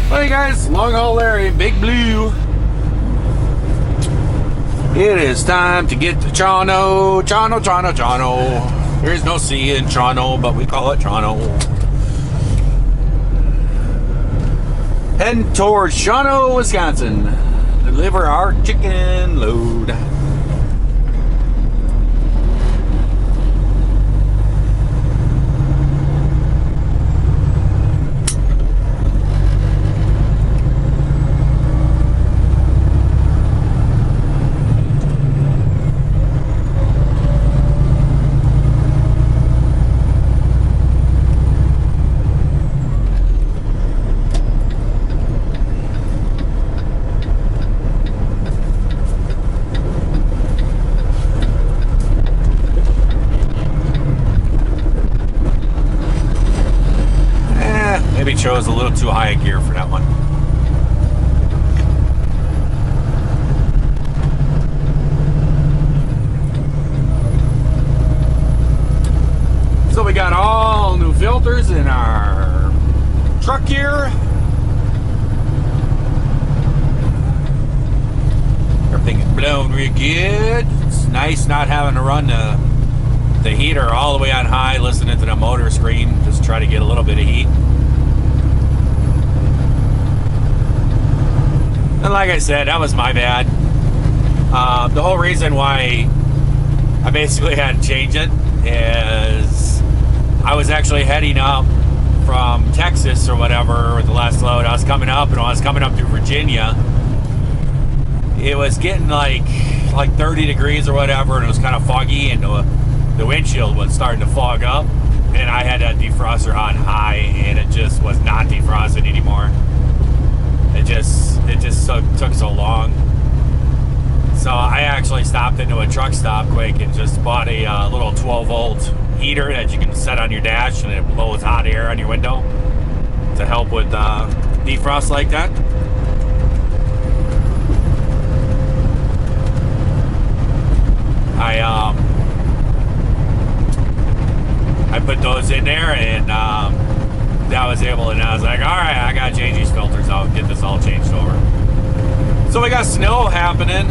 Hey guys, Long Haul Larry, Big Blue. It is time to get to Shawano. There's no C in Shawano, but we call it Shawano. Heading towards Shawano, Wisconsin. Deliver our chicken load. Maybe chose a little too high a gear for that one. So we got all new filters in our truck here. Everything is blown real good. It's nice not having to run the heater all the way on high, listening to the motor screen, just try to get a little bit of heat. And like I said, that was my bad. The whole reason why I basically had to change it is I was actually heading up from Texas or whatever with the last load. I was coming up, and when I was coming up through Virginia, it was getting like 30 degrees or whatever, and it was kind of foggy, and the windshield was starting to fog up, and I had that defroster on high, and it just was not defrosting anymore. It just took so long. So I actually stopped into a truck stop quick and just bought a little 12-volt heater that you can set on your dash, and it blows hot air on your window to help with defrost like that. I put those in there, and I was able, and I was like, all right, I gotta change these filters out, get this all changed over. So we got snow happening.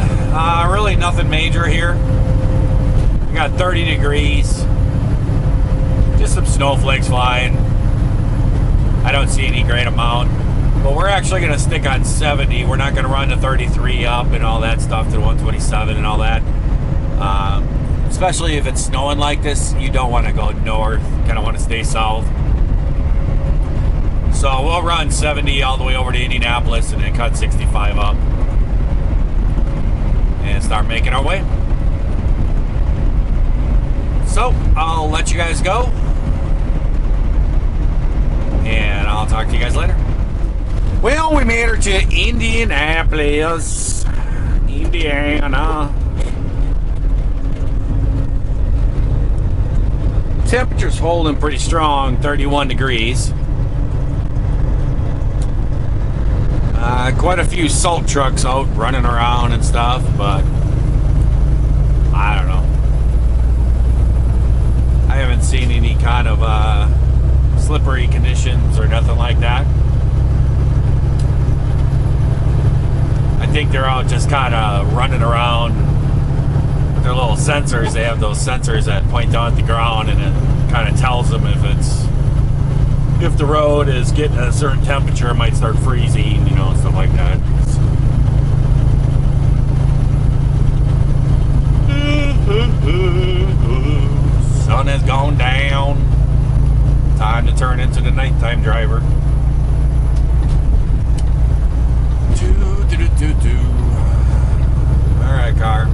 Really nothing major here. We got 30 degrees. Just some snowflakes flying. I don't see any great amount, but we're actually gonna stick on 70. We're not gonna run the 33 up and all that stuff to the 127 and all that. Especially if it's snowing like this, you don't want to go north. Kind of want to stay south. So we'll run 70 all the way over to Indianapolis and then cut 65 up and start making our way. So I'll let you guys go, and I'll talk to you guys later. Well, we made her to Indianapolis, Indiana. Temperature's holding pretty strong, 31 degrees. Quite a few salt trucks out running around and stuff, but I don't know. I haven't seen any kind of slippery conditions or nothing like that. I think they're all just kind of running around with their little sensors. They have those sensors that point down at the ground, and it kind of tells them if the road is getting a certain temperature, it might start freezing, stuff like that. Sun has gone down. Time to turn into the nighttime driver. Alright, car.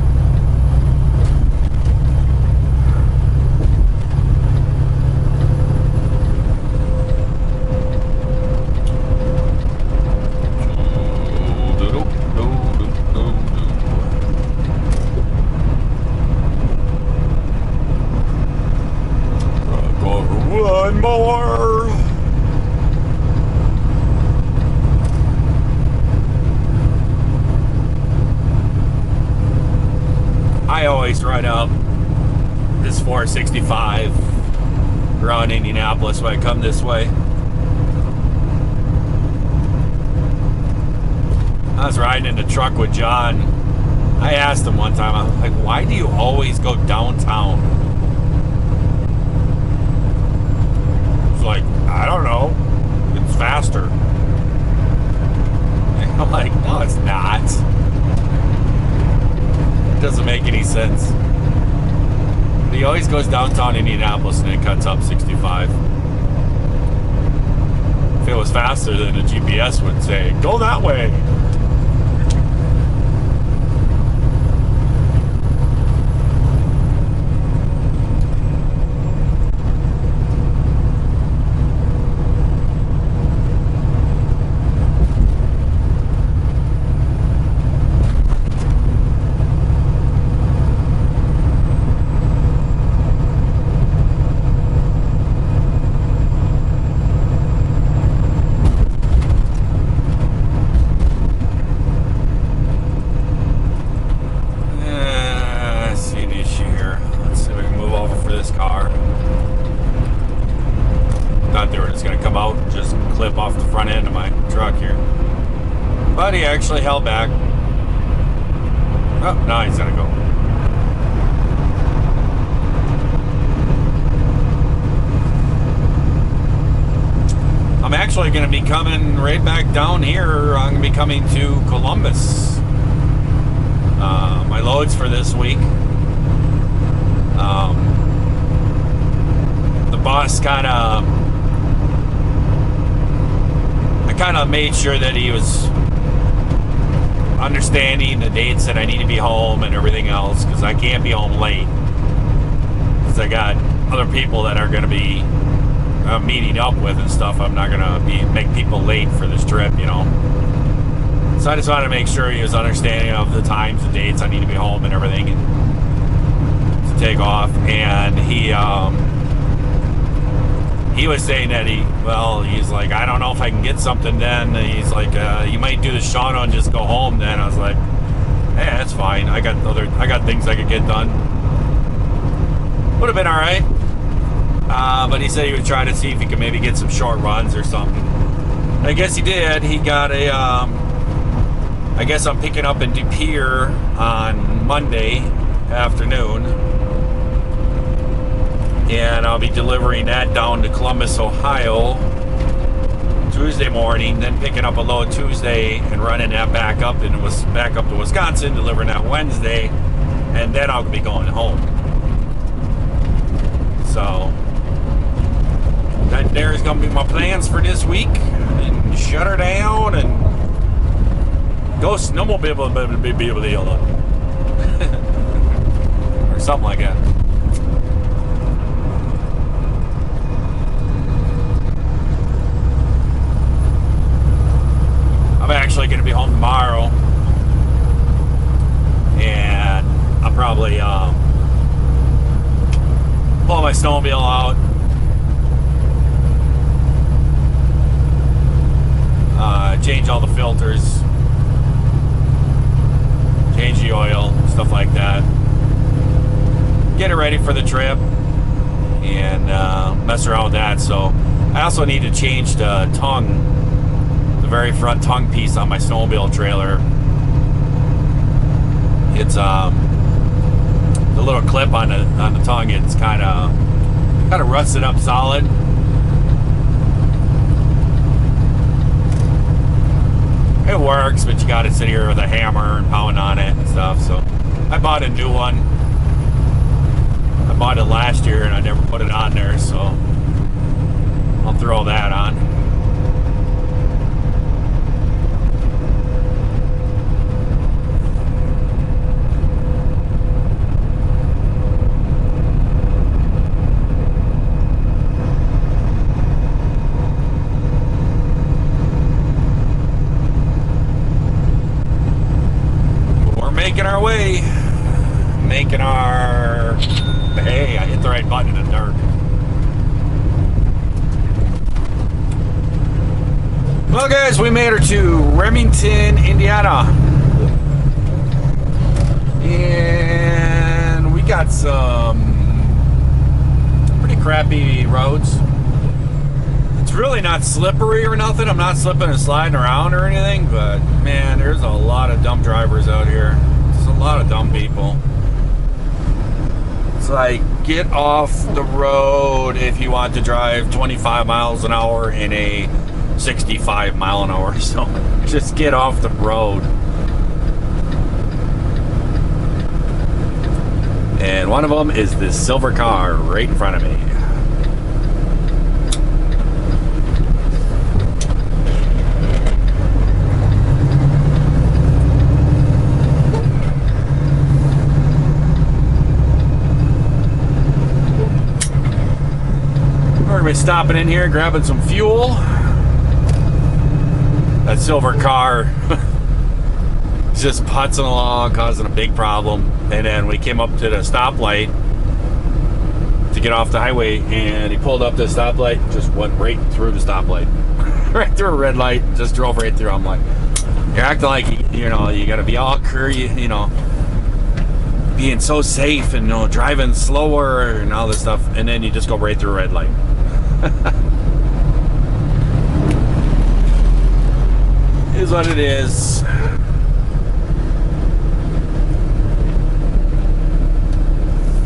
One more. I always ride up this 465 around Indianapolis when I come this way. I was riding in the truck with John. I asked him one time, I'm like, why do you always go downtown? He's like, I don't know. It's faster. And I'm like, no, it's not. It doesn't make any sense. But he always goes downtown Indianapolis and then cuts up 65. If it was faster, then the GPS would say, go that way. He actually held back. Oh, no, he's gonna go. I'm actually gonna be coming right back down here. I'm gonna be coming to Columbus. My loads for this week. The boss I kind of made sure that he was understanding the dates that I need to be home and everything else, because I can't be home late, because I got other people that are going to be meeting up with and stuff. I'm not going to make people late for this trip, you know. So I just wanted to make sure he was understanding of the times, the dates I need to be home and everything, and to take off. And he was saying that he's like, I don't know if I can get something then. And he's like, you might do the Shawano and just go home then. I was like, hey, that's fine. I got things I could get done. Would have been all right. But he said he would try to see if he could maybe get some short runs or something. I guess he did. He got I guess I'm picking up in De Pere on Monday afternoon. And I'll be delivering that down to Columbus, Ohio Tuesday morning, then picking up a load Tuesday and running that back up to Wisconsin, delivering that Wednesday, and then I'll be going home. So that there's gonna be my plans for this week, and shut her down and go snowmobile or something like that. I'm actually going to be home tomorrow, and I'll probably pull my snowmobile out, change all the filters, change the oil, stuff like that, get it ready for the trip, and mess around with that. So I also need to change the tongue, very front tongue piece on my snowmobile trailer. It's the little clip on the tongue. It's kind of rusted up solid. It works, but you got to sit here with a hammer and pound on it and stuff. So I bought a new one. I bought it last year and I never put it on there, so I'll throw that on. Hey, I hit the right button in the dark. Well, guys, we made her to Remington, Indiana. And we got some pretty crappy roads. It's really not slippery or nothing. I'm not slipping and sliding around or anything, but man, there's a lot of dumb drivers out here. There's a lot of dumb people. It's like, get off the road if you want to drive 25 miles an hour in a 65 mile an hour. So just get off the road. And one of them is this silver car right in front of me. We're gonna be stopping in here, grabbing some fuel. That silver car just putzing along, causing a big problem. And then we came up to the stoplight to get off the highway, and he pulled up to the stoplight and just went right through the stoplight. Right through a red light, just drove right through. I'm like, you're acting like, you know, you gotta be all you know, being so safe and, you know, driving slower and all this stuff, and then you just go right through a red light. Is what it is.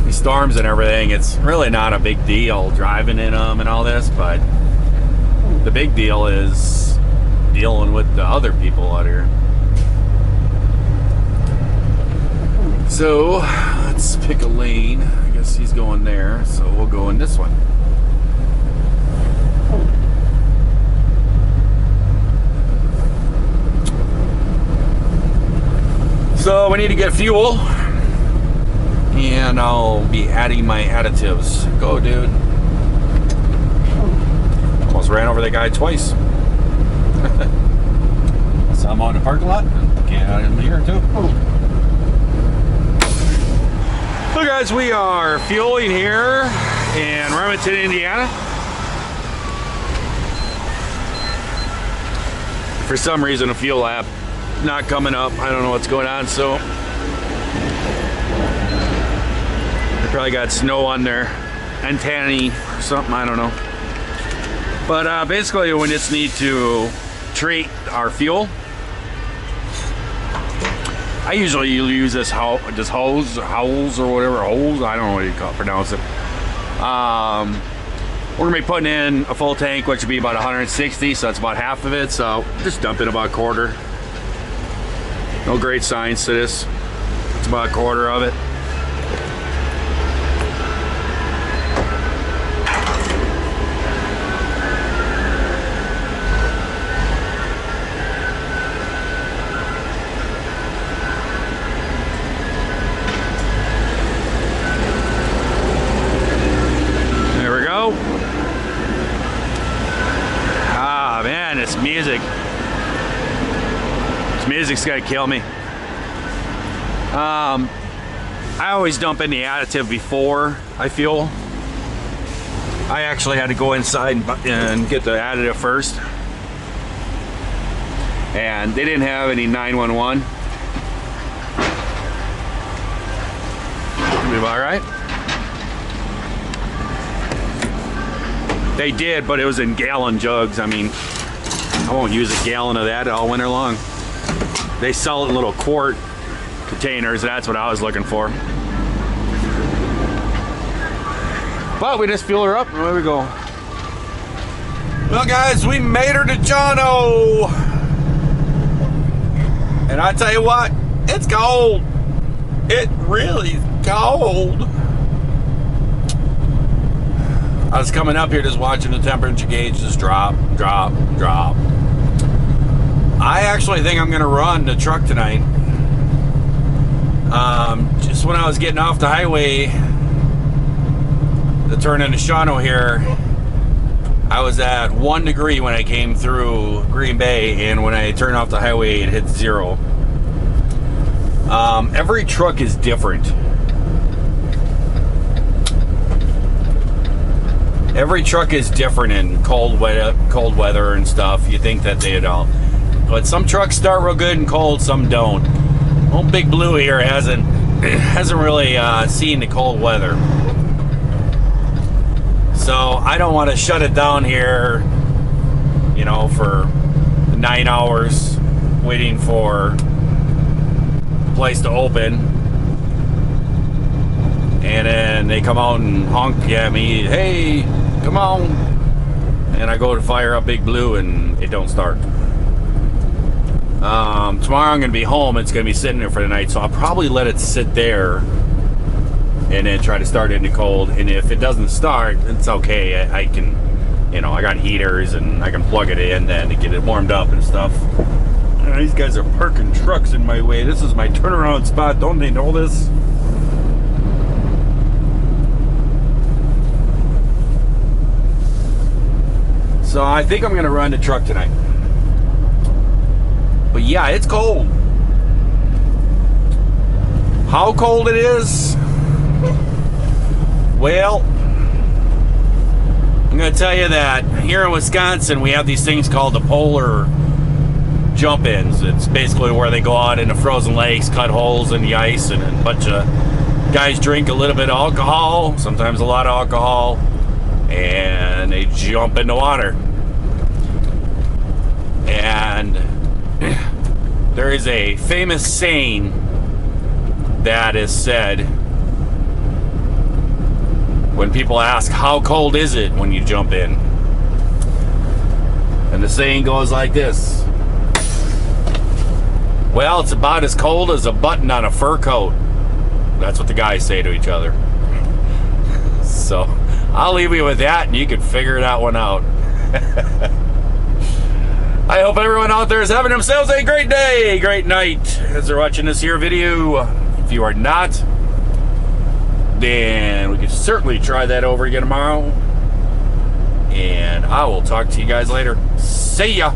These storms and everything, it's really not a big deal driving in them and all this, but the big deal is dealing with the other people out here. So let's pick a lane. I guess he's going there, so we'll go in this one. So we need to get fuel, and I'll be adding my additives. Go, dude. Almost ran over that guy twice. So I'm on the parking lot. Get out in here too. So guys, we are fueling here in Remington, Indiana. For some reason, a fuel app not coming up. I don't know what's going on, so they probably got snow on their antennae or something, I don't know. But basically we just need to treat our fuel. I usually use this hose or whatever, hose, I don't know what you pronounce it. We're gonna be putting in a full tank, which would be about 160, so that's about half of it, so just dump in about a quarter. No great science to this. It's about a quarter of it. There we go. Ah, man, this music. Music's gonna kill me. I always dump in the additive before I fuel. I actually had to go inside and get the additive first, and they didn't have any 911. Be all right. They did, but it was in gallon jugs. I mean, I won't use a gallon of that all winter long. They sell it in little quart containers. That's what I was looking for. But we just fuel her up and there we go. Well guys, we made her to Shawano. And I tell you what, it's cold. It really is cold. I was coming up here just watching the temperature gauge just drop, drop, drop. I actually think I'm gonna run the truck tonight. Just when I was getting off the highway to turn into Shawano here, I was at 1 degree when I came through Green Bay, and when I turned off the highway it hit 0. Every truck is different. Every truck is different in cold weather and stuff. You think that they don't. But some trucks start real good and cold, some don't. Old Big Blue here hasn't really seen the cold weather. So I don't want to shut it down here, you know, for 9 hours waiting for the place to open. And then they come out and honk at me, hey, come on. And I go to fire up Big Blue and it don't start. Tomorrow I'm going to be home. It's going to be sitting there for the night. So I'll probably let it sit there and then try to start it in the cold. And if it doesn't start, it's okay. I can, you know, I got heaters and I can plug it in then to get it warmed up and stuff. These guys are parking trucks in my way. This is my turnaround spot. Don't they know this? So I think I'm going to run the truck tonight. But yeah, it's cold. How cold it is? Well, I'm going to tell you that here in Wisconsin, we have these things called the polar jump-ins. It's basically where they go out in the frozen lakes, cut holes in the ice, and a bunch of guys drink a little bit of alcohol, sometimes a lot of alcohol, and they jump in the water. And there is a famous saying that is said when people ask, how cold is it when you jump in? And the saying goes like this: well, it's about as cold as a button on a fur coat. That's what the guys say to each other. So I'll leave you with that and you can figure that one out. I hope everyone out there is having themselves a great day, great night as they're watching this here video. If you are not, then we can certainly try that over again tomorrow. And I will talk to you guys later. See ya.